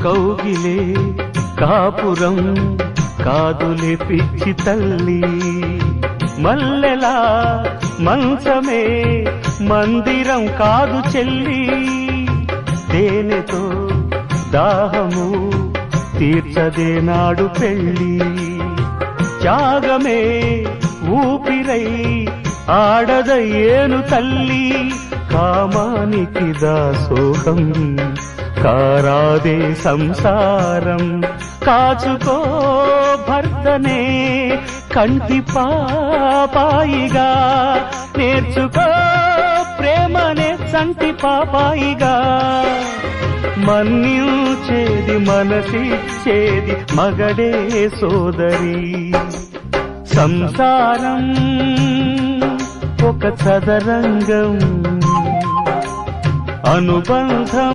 కౌగిలే కాపురం కాదులే పిచ్చి తల్లి, మల్లెలా మంచమే మందిరం కాదు చెల్లి, తేనెతో దాహము తీర్చదే నాడు పెళ్ళి, త్యాగమే ఊపిరై ఆడదయ్యేను తల్లి, కామానికి దాసోహం కారాదే సంసారం, కాచుకో భర్తనే కంటి పాపాయిగా, నేర్చుకో ప్రేమనే సంటి పాపాయిగా, మన్నించేది మనసిచ్చేది మగడే సోదరి, సంసారం ఒక చదరంగం అనుబంధం